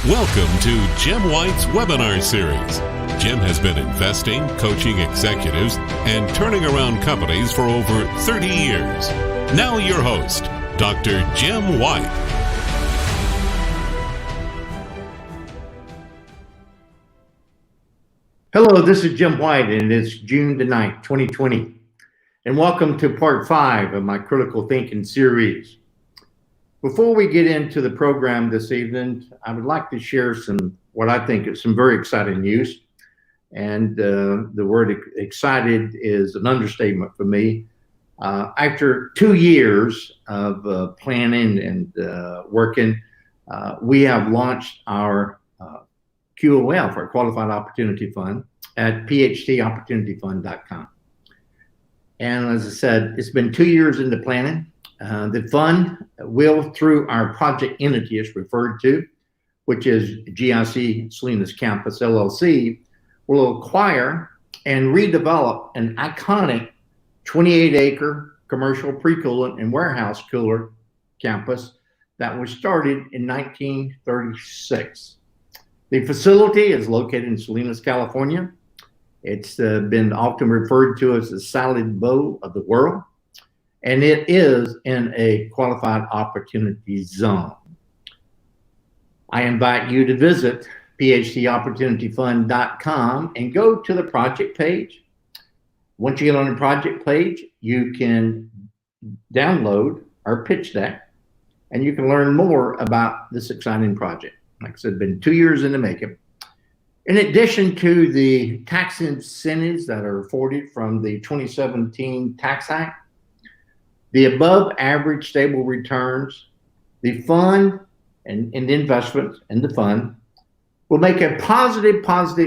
Welcome to Jim White's webinar series. Jim has been investing, coaching executives, and turning around companies for over 30 years. Now your host, Dr. Jim White. Hello, this is Jim White, and it's June the 9th, 2020. And welcome to part 5 of my Critical Thinking series. Before we get into the program this evening, I would like to share what I think is some very exciting news. And the word excited is an understatement for me. After 2 years of planning and working, we have launched our QOF, our Qualified Opportunity Fund, at phtopportunityfund.com. And as I said, it's been 2 years into planning. The fund will, through our project entity it's referred to, which is GIC Salinas Campus LLC, will acquire and redevelop an iconic 28-acre commercial pre-coolant and warehouse cooler campus that was started in 1936. The facility is located in Salinas, California. It's been often referred to as the salad bowl of the world, and it is in a qualified opportunity zone. I invite you to visit phtopportunityfund.com and go to the project page. Once you get on the project page, you can download our pitch deck, and you can learn more about this exciting project. Like I said, it's been 2 years in the making. In addition to the tax incentives that are afforded from the 2017 Tax Act, the above average stable returns, the fund and investments in the fund will make a positive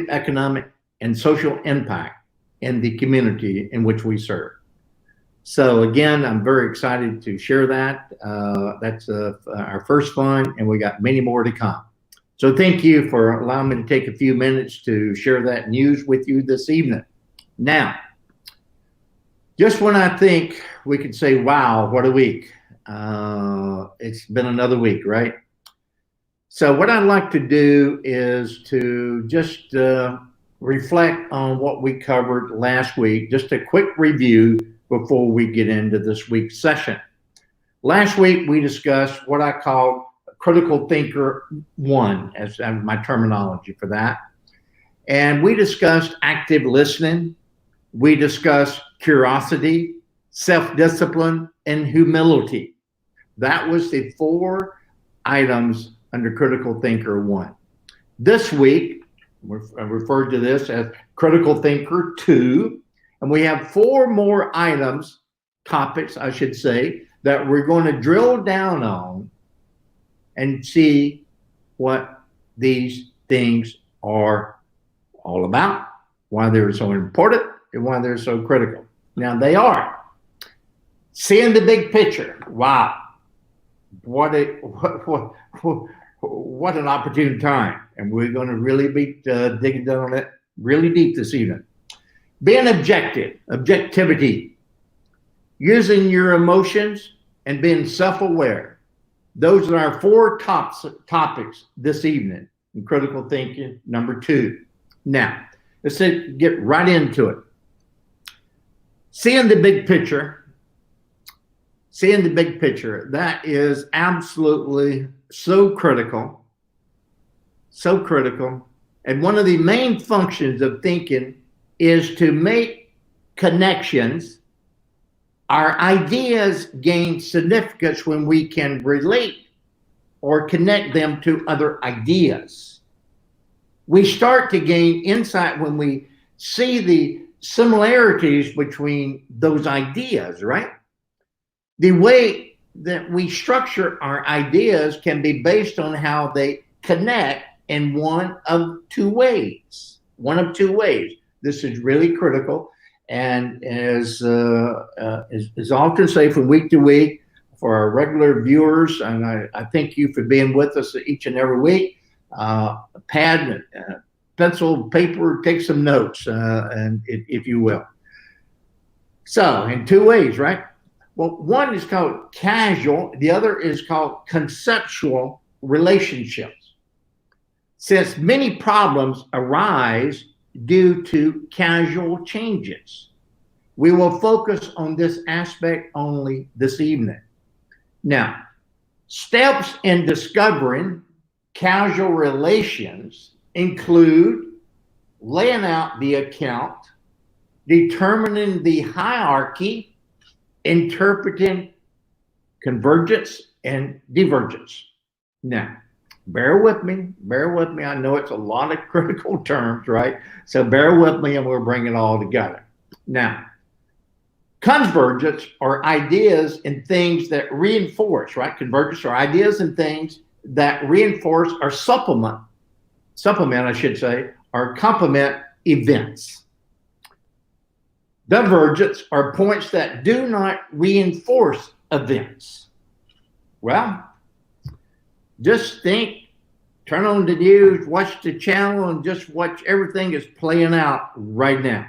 economic and social impact in the community in which we serve. So again, I'm very excited to share that. That's our first fund, and we got many more to come. So thank you for allowing me to take a few minutes to share that news with you this evening. Now, just when I think we could say, wow, what a week. It's been another week, right? So what I'd like to do is to just reflect on what we covered last week, just a quick review before we get into this week's session. Last week, we discussed what I call Critical Thinker 1, as my terminology for that. And we discussed active listening. We discussed curiosity, self-discipline, and humility. That was the 4 items under Critical Thinker 1. This week, I referred to this as Critical Thinker 2, and we have 4 more items, topics, I should say, that we're going to drill down on and see what these things are all about, why they're so important, and why they're so critical. Now, they are seeing the big picture. Wow, what an opportune time, and we're going to really be digging down on it really deep this evening. Being objective, objectivity, using your emotions, and being self-aware. Those are our 4 topics this evening in Critical Thinking number 2. Now, let's get right into it. Seeing the big picture, that is absolutely so critical. And one of the main functions of thinking is to make connections. Our ideas gain significance when we can relate or connect them to other ideas. We start to gain insight when we see the similarities between those ideas, right? The way that we structure our ideas can be based on how they connect in one of two ways. This is really critical. And as often say from week to week, for our regular viewers, and I thank you for being with us each and every week, pad, pencil, paper, take some notes, and if you will. So in 2 ways, right? Well, one is called causal, the other is called conceptual relationships. since many problems arise due to casual changes. We will focus on this aspect only this evening. Now, steps in discovering causal relations include laying out the account, determining the hierarchy, interpreting convergence and divergence. Now, bear with me. I know it's a lot of critical terms, right? So bear with me and we'll bring it all together. Now, convergence are ideas and things that reinforce, right? Convergence are ideas and things that reinforce or supplement, I should say, or complement events. Divergence are points that do not reinforce events. Well, just think, turn on the news, watch the channel, and just watch everything is playing out right now.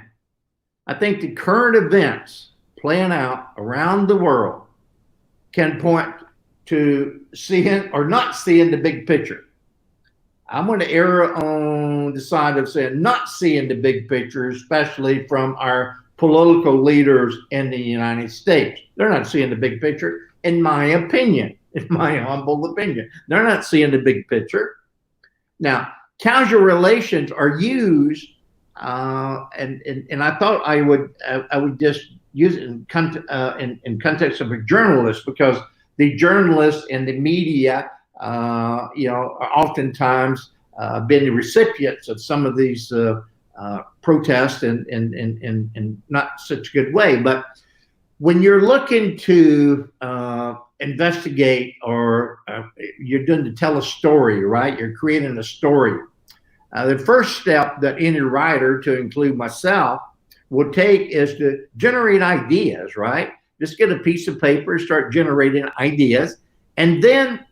I think the current events playing out around the world can point to seeing or not seeing the big picture. I'm going to err on the side of saying not seeing the big picture, especially from our political leaders in the United States. They're not seeing the big picture, in my opinion, in my humble opinion. They're not seeing the big picture. Now, causal relations are used, and I thought I would just use it in context of a journalist, because the journalists and the media, are oftentimes been the recipients of some of these protests in not such a good way. But when you're looking to investigate, or you're doing to tell a story, right? You're creating a story. The first step that any writer, to include myself, will take is to generate ideas, right? Just get a piece of paper, start generating ideas, and then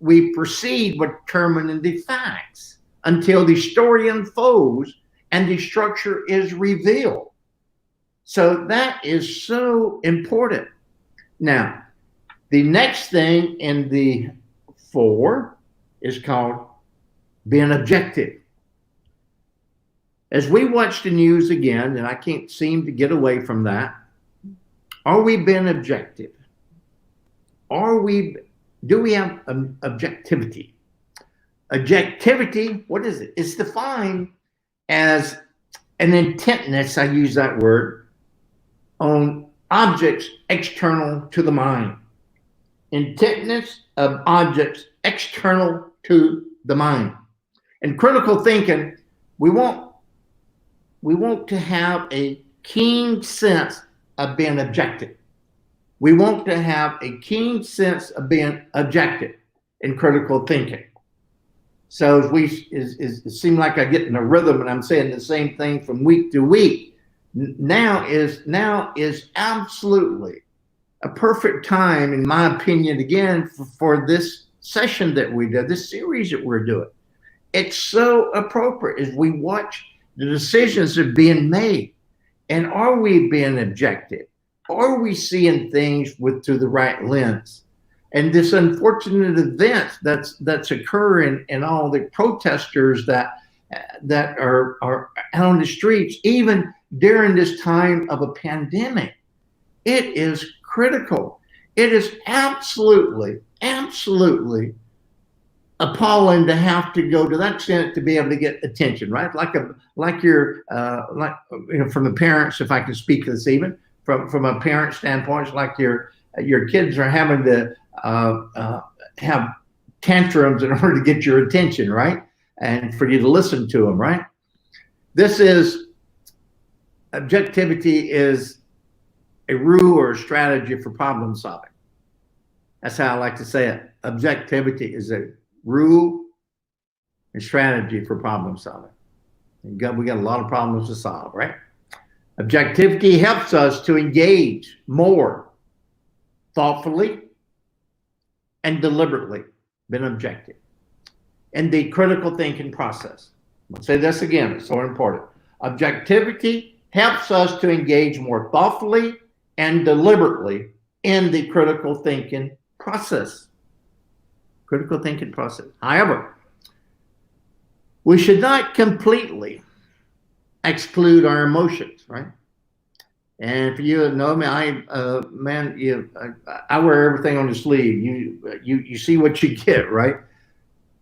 we proceed with determining the facts until the story unfolds and the structure is revealed. So that is so important. Now, the next thing in the 4 is called being objective. As we watch the news again, and I can't seem to get away from that, are we being objective? Do we have objectivity? Objectivity, what is it? It's defined as an intentness, I use that word, on objects external to the mind. Intentness of objects external to the mind. In critical thinking, we want to have a keen sense of being objective. We want to have a keen sense of being objective in critical thinking. So it seems like I get in a rhythm and I'm saying the same thing from week to week. Now is absolutely a perfect time, in my opinion, again, for this session that we did, this series that we're doing. It's so appropriate as we watch the decisions that are being made. And are we being objective? Are we seeing things through the right lens? And this unfortunate event that's occurring, and all the protesters that are out on the streets, even during this time of a pandemic, it is critical. It is absolutely appalling to have to go to that extent to be able to get attention, right? Like from the parents, if I can speak this even from a parent standpoint, it's like your kids are having to have tantrums in order to get your attention, right? And for you to listen to them, right? Objectivity is a rule or a strategy for problem solving. That's how I like to say it. Objectivity is a rule and strategy for problem solving. We got a lot of problems to solve, right? Objectivity helps us to engage more thoughtfully and deliberately, being objective, in the critical thinking process. I'll say this again, it's so important. Objectivity helps us to engage more thoughtfully and deliberately in the critical thinking process. Critical thinking process. However, We should not completely exclude our emotions, right? And for you that know me, I wear everything on the sleeve. You see what you get, right?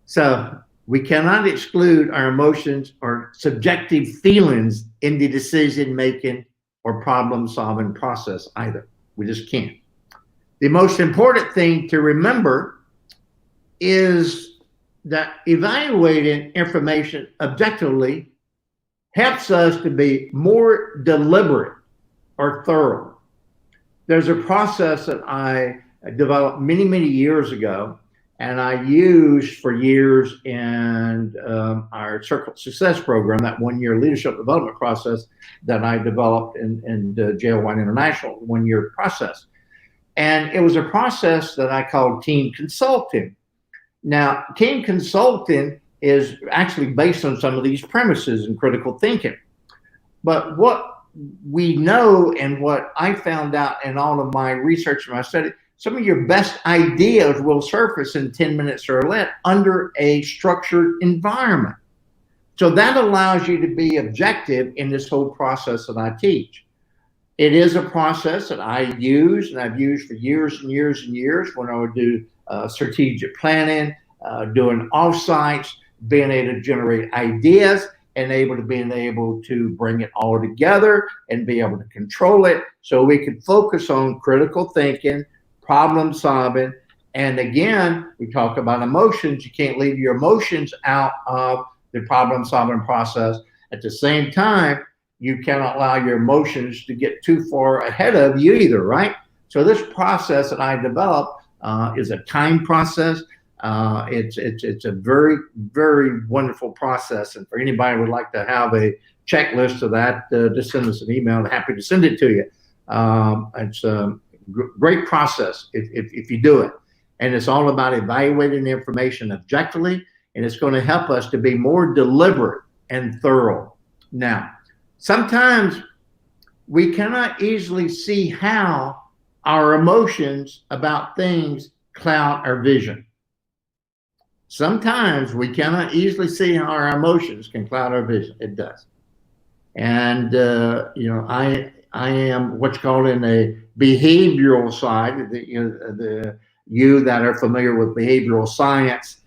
So we cannot exclude our emotions or subjective feelings in the decision making or problem solving process either. We just can't. The most important thing to remember is that evaluating information objectively helps us to be more deliberate or thorough. There's a process that I developed many, many years ago, and I used for years in our Circle Success program, that 1-year leadership development process that I developed in JLY International, 1-year process. And it was a process that I called team consulting. Now, team consulting is actually based on some of these premises in critical thinking. But what we know and what I found out in all of my research and my study, some of your best ideas will surface in 10 minutes or less under a structured environment. So that allows you to be objective in this whole process that I teach. It is a process that I use and I've used for years and years and years when I would do strategic planning, doing offsites, being able to generate ideas, and being able to bring it all together and be able to control it so we could focus on critical thinking, problem solving. And again, we talk about emotions. You can't leave your emotions out of the problem solving process. At the same time, you cannot allow your emotions to get too far ahead of you either, right? So this process that I developed is a time process. It's a very, very wonderful process. And for anybody who would like to have a checklist of that, just send us an email. I'm happy to send it to you. It's a great process if you do it. And it's all about evaluating the information objectively, and it's going to help us to be more deliberate and thorough. Now, sometimes we cannot easily see how our emotions about things cloud our vision. Sometimes we cannot easily see how our emotions can cloud our vision. It does. And, I am what's called in a behavioral side, you that are familiar with behavioral science,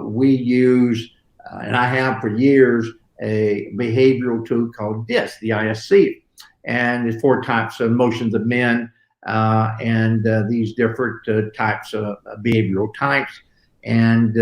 we use, and I have for years, a behavioral tool called DISC, D-I-S-C. And there's 4 types of emotions of men, and these different types of behavioral types. And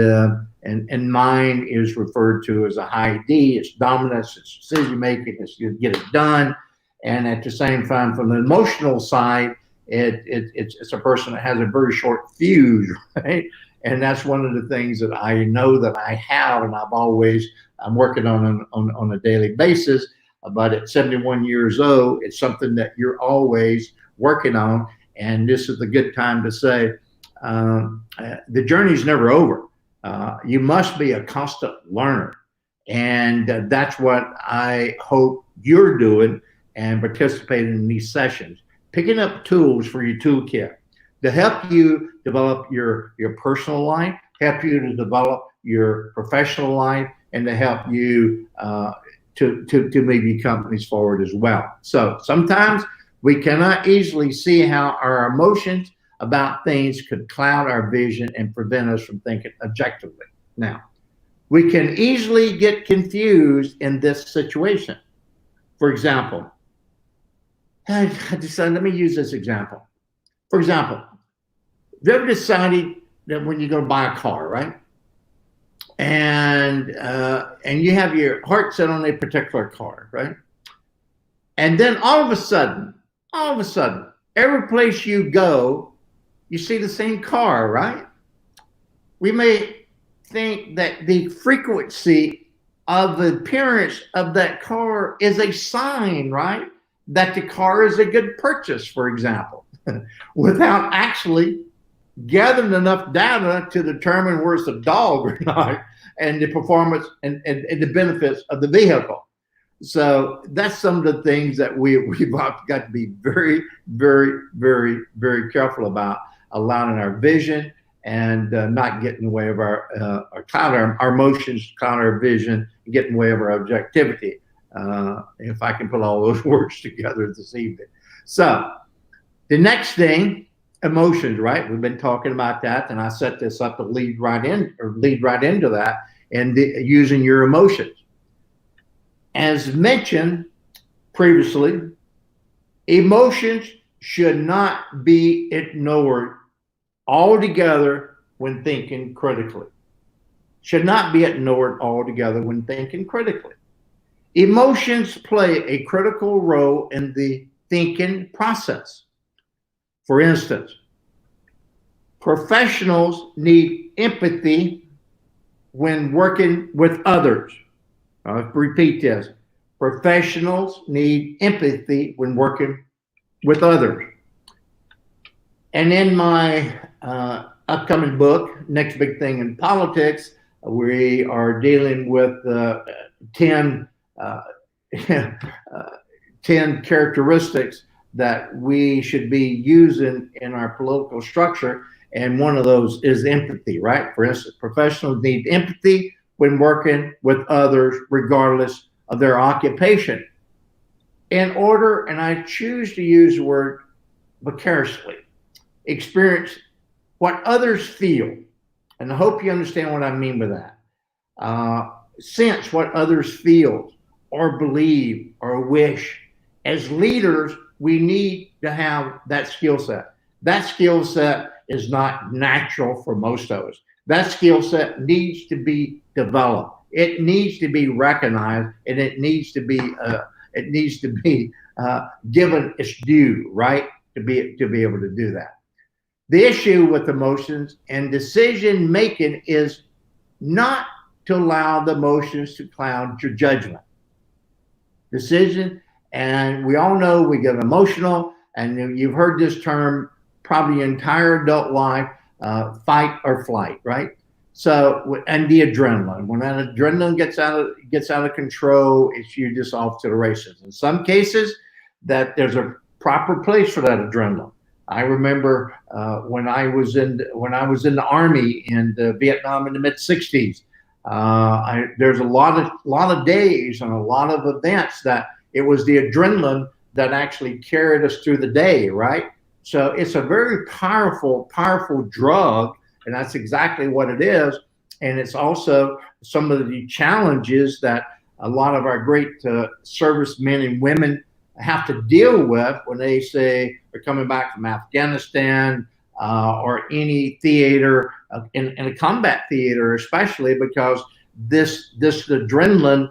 mine is referred to as a high D. It's dominance, it's decision making, it's you get it done. And at the same time, from the emotional side, it's a person that has a very short fuse, right? And that's one of the things that I know that I have, and I'm working on a daily basis. But at 71 years old, it's something that you're always working on. And this is a good time to say, the journey's never over. You must be a constant learner. And that's what I hope you're doing and participating in these sessions, picking up tools for your toolkit to help you develop your personal life, help you to develop your professional life, and to help you to move your companies forward as well. So sometimes we cannot easily see how our emotions about things could cloud our vision and prevent us from thinking objectively. Now, we can easily get confused in this situation. For example, let me use this example. For example, have you ever decided that when you're going to buy a car, right? And you have your heart set on a particular car, right? And then all of a sudden, every place you go, you see the same car, right? We may think that the frequency of the appearance of that car is a sign, right? That the car is a good purchase, for example, without actually gathering enough data to determine where it's a dog or not, and the performance and the benefits of the vehicle. So that's some of the things that we've got to be very, very, very, very careful about, allowing our vision and not get in the way of our emotions, cloud our vision, and get in the way of our objectivity. If I can put all those words together this evening. So the next thing, emotions, right? We've been talking about that, and I set this up to lead right into that, and using your emotions. As mentioned previously, emotions should not be ignored altogether when thinking critically. Should not be ignored altogether when thinking critically. Emotions play a critical role in the thinking process. For instance, professionals need empathy when working with others. I'll repeat this. Professionals need empathy when working with others. And in my upcoming book, Next Big Thing in Politics, we are dealing with 10 characteristics that we should be using in our political structure. And one of those is empathy, right? For instance, professionals need empathy when working with others, regardless of their occupation. In order, and I choose to use the word vicariously, experience what others feel. And I hope you understand what I mean by that. Sense what others feel or believe or wish. As leaders, we need to have that skill set. That skill set is not natural for most of us. That skill set needs to be developed. It needs to be recognized, and it needs to be given its due, right? To be able to do that. The issue with emotions and decision making is not to allow the emotions to cloud your judgment. Decision, and we all know we get emotional, and you've heard this term probably your entire adult life, fight or flight, right? So, and the adrenaline. When that adrenaline gets out of control, you're just off to the races. In some cases, that there's a proper place for that adrenaline. I remember when I was in the Army in Vietnam in the mid '60s. There's a lot of days and a lot of events that it was the adrenaline that actually carried us through the day, right? So it's a very powerful drug, and that's exactly what it is. And it's also some of the challenges that a lot of our great servicemen and women have to deal with when they say they're coming back from Afghanistan or any theater, in a combat theater especially, because this adrenaline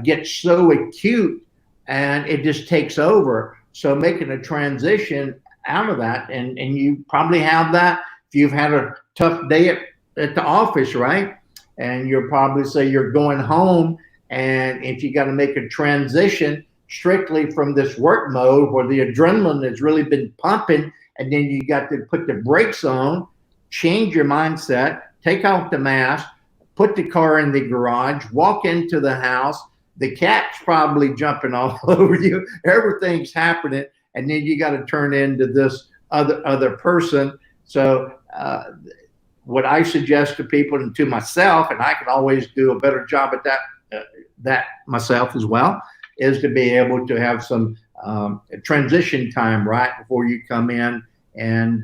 gets so acute and it just takes over. So making a transition out of that, and you probably have that if you've had a tough day at the office, right? And you'll probably say you're going home, and if you got to make a transition strictly from this work mode where the adrenaline has really been pumping, and then you got to put the brakes on, change your mindset, take off the mask, put the car in the garage, walk into the house, the cat's probably jumping all over you, everything's happening, and then you got to turn into this other person. So what I suggest to people and to myself, and I can always do a better job at that myself as well, is to be able to have some transition time right before you come in and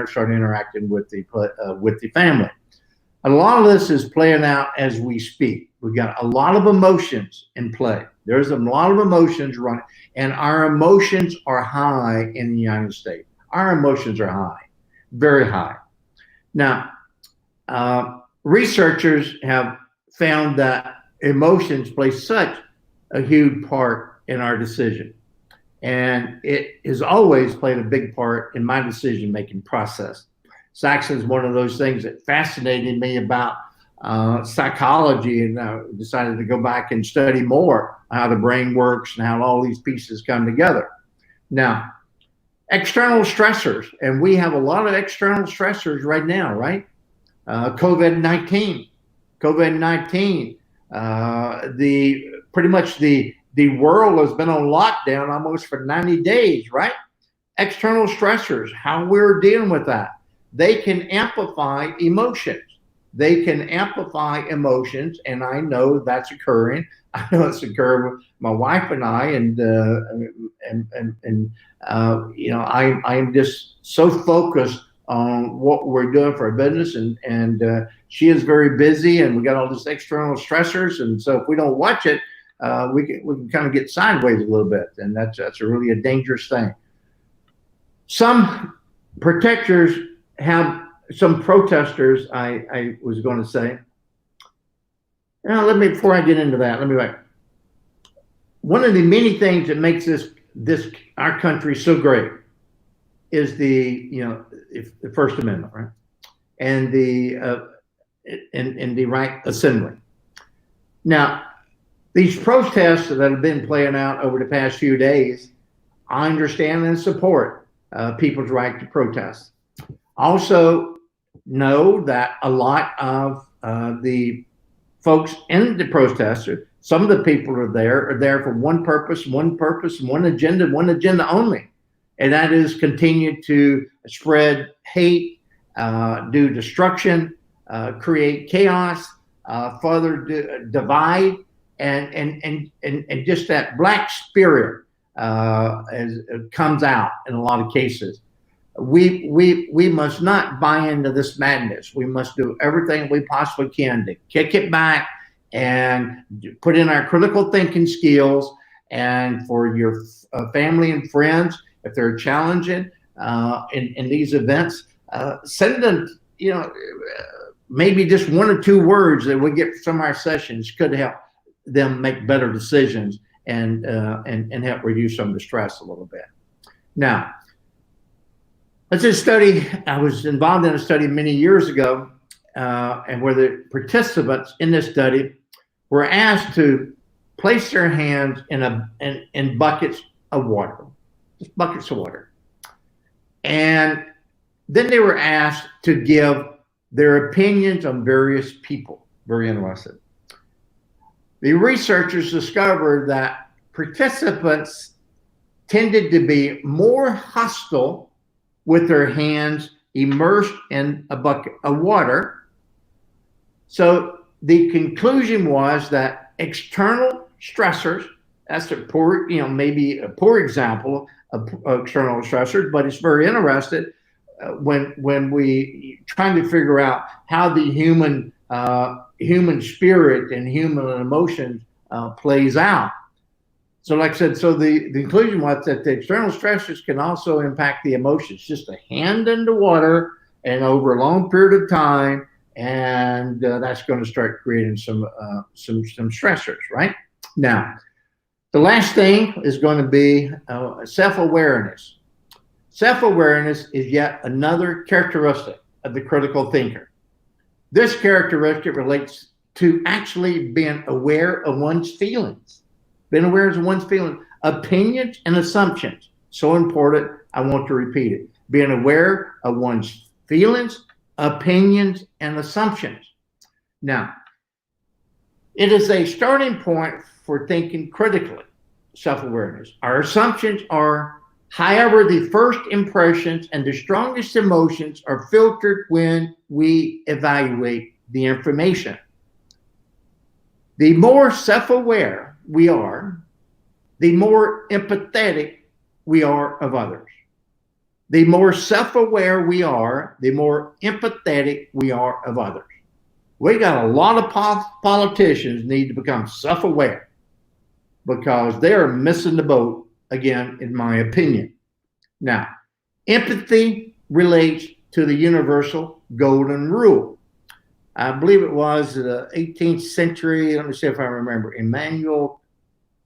start interacting with the family. A lot of this is playing out as we speak. We've got a lot of emotions in play. There's a lot of emotions running, and our emotions are high in the United States. Our emotions are high, very high. Now, researchers have found that emotions play such a huge part in our decision. And it has always played a big part in my decision-making process. Saxon is one of those things that fascinated me about psychology, and I decided to go back and study more how the brain works and how all these pieces come together. Now, external stressors, and we have a lot of external stressors right now, right? COVID-19, pretty much the world has been on lockdown almost for 90 days, right? External stressors, how we're dealing with that. they can amplify emotions. They can amplify emotions, and I know that's occurring. I know it's occurring with my wife and I, and I am just so focused on what we're doing for our business, and she is very busy, and we got all these external stressors, and so if we don't watch it, we can kind of get sideways a little bit, and that's really a dangerous thing. Some protectors have some protesters. I was going to say. Now, before I get into that, let me write. One of the many things that makes this our country so great is the First Amendment, right, and the right assembly. Now, these protests that have been playing out over the past few days, I understand and support people's right to protest. Also know that a lot of the folks in the protesters, some of the people are there for one purpose, one agenda only. And that is continue to spread hate, do destruction, create chaos, further divide, and just that black spirit comes out in a lot of cases. We must not buy into this madness. We must do everything we possibly can to kick it back and put in our critical thinking skills. And for your family and friends, if they're challenging in these events, send them, maybe just one or two words that we get from our sessions could help them make better decisions and help reduce some of the stress a little bit. Now, let's just study. I was involved in a study many years ago, and where the participants in this study were asked to place their hands in buckets of water, just buckets of water. And then they were asked to give their opinions on various people. Very interesting. The researchers discovered that participants tended to be more hostile with their hands immersed in a bucket of water. So the conclusion was that external stressors, that's a poor, maybe a poor example of external stressors, but it's very interesting when we trying to figure out how the human spirit and human emotions plays out. So like I said, so the conclusion was that the external stressors can also impact the emotions. Just a hand in the water and over a long period of time, and that's going to start creating some stressors, right? Now, the last thing is going to be self-awareness. Self-awareness is yet another characteristic of the critical thinker. This characteristic relates to actually being aware of one's feelings. Being aware of one's feelings, opinions, and assumptions. So important, I want to repeat it. Being aware of one's feelings, opinions, and assumptions. Now, it is a starting point for thinking critically, self-awareness. Our assumptions are, however, the first impressions and the strongest emotions are filtered when we evaluate the information. The more self-aware we are, the more empathetic we are of others. The more self-aware we are, the more empathetic we are of others. We got a lot of politicians need to become self-aware because they are missing the boat, again, in my opinion. Now, empathy relates to the universal golden rule. I believe it was the 18th century. Let me see if I remember. Immanuel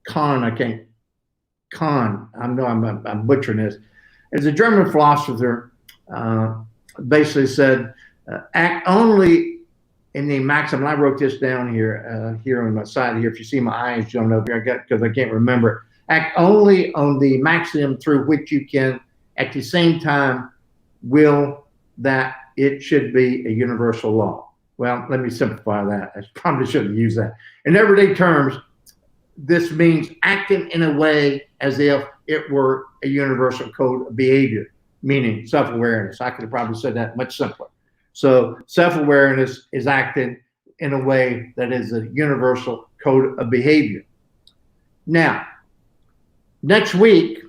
Kant. I'm butchering this. It's a German philosopher. Basically said, act only in the maximum. I wrote this down here, here on my side here. If you see my eyes jumping over here, because I can't remember. Act only on the maximum through which you can, at the same time, will that it should be a universal law. Well, let me simplify that. I probably shouldn't use that. In everyday terms, this means acting in a way as if it were a universal code of behavior. meaning self-awareness. I could have probably said that much simpler. So self-awareness is acting in a way that is a universal code of behavior. Now, next week,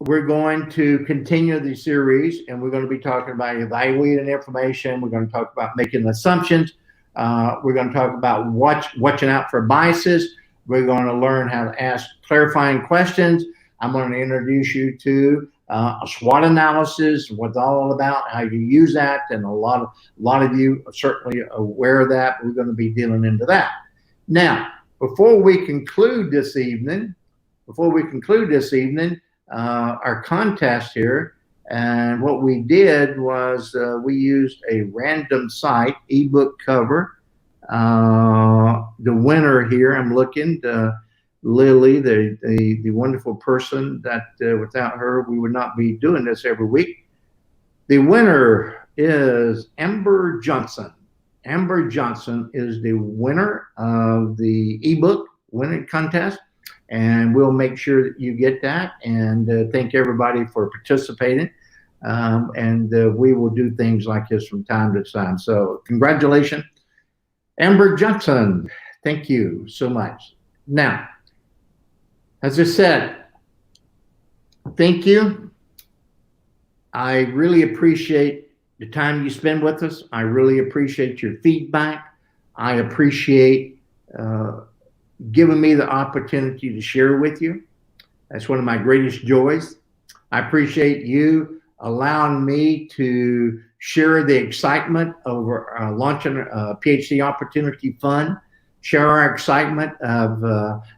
we're going to continue the series, and we're going to be talking about evaluating information. We're going to talk about making assumptions. We're going to talk about watching out for biases. We're going to learn how to ask clarifying questions. I'm going to introduce you to a SWOT analysis, what's all about, how you use that, and a lot of you are certainly aware of that. We're going to be dealing into that. Now, before we conclude this evening, our contest here, and what we did was we used a random site, ebook cover. The winner here, I'm looking, Lily, the wonderful person that without her we would not be doing this every week. The winner is Amber Johnson. Amber Johnson is the winner of the ebook winning contest, and we'll make sure that you get that. And thank everybody for participating. And we will do things like this from time to time. So congratulations, Amber Johnson. Thank you so much. Now, as I said, thank you. I really appreciate the time you spend with us. I really appreciate your feedback. I appreciate giving me the opportunity to share with you. That's one of my greatest joys. I appreciate you allowing me to share the excitement over launching a PhD Opportunity Fund, share our excitement of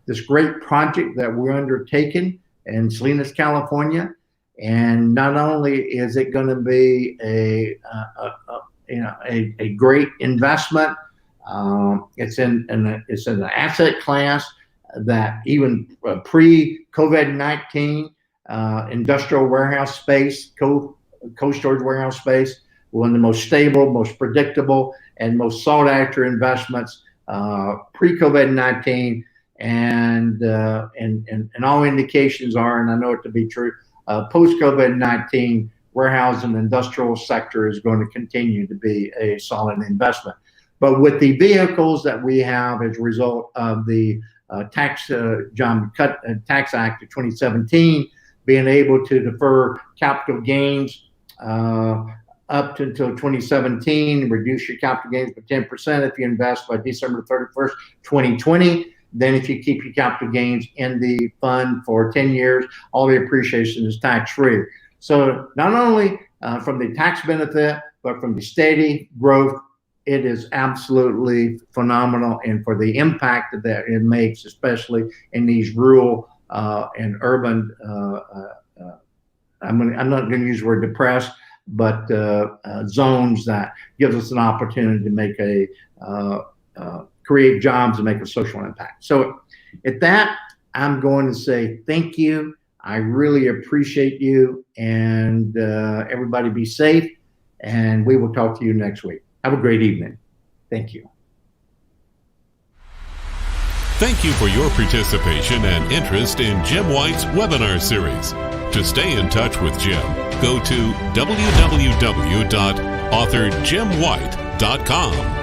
this great project that we're undertaking in Salinas, California. And not only is it going to be a great investment, it's in an asset class that even pre-COVID-19 industrial warehouse space, cold storage warehouse space, one of the most stable, most predictable, and most sought after investments pre-COVID-19, and all indications are, and I know it to be true, post-COVID-19 warehouse and industrial sector is going to continue to be a solid investment. But with the vehicles that we have as a result of the Tax Act of 2017, being able to defer capital gains up to until 2017, reduce your capital gains by 10% if you invest by December 31st, 2020. Then if you keep your capital gains in the fund for 10 years, all the appreciation is tax-free. So not only from the tax benefit, but from the steady growth, it is absolutely phenomenal. And for the impact that it makes, especially in these rural and urban, I'm not going to use the word depressed, but zones that gives us an opportunity to make create jobs and make a social impact. So at that, I'm going to say thank you. I really appreciate you, and everybody be safe, and we will talk to you next week. Have a great evening. Thank you. Thank you for your participation and interest in Jim White's webinar series. To stay in touch with Jim, go to www.authorjimwhite.com.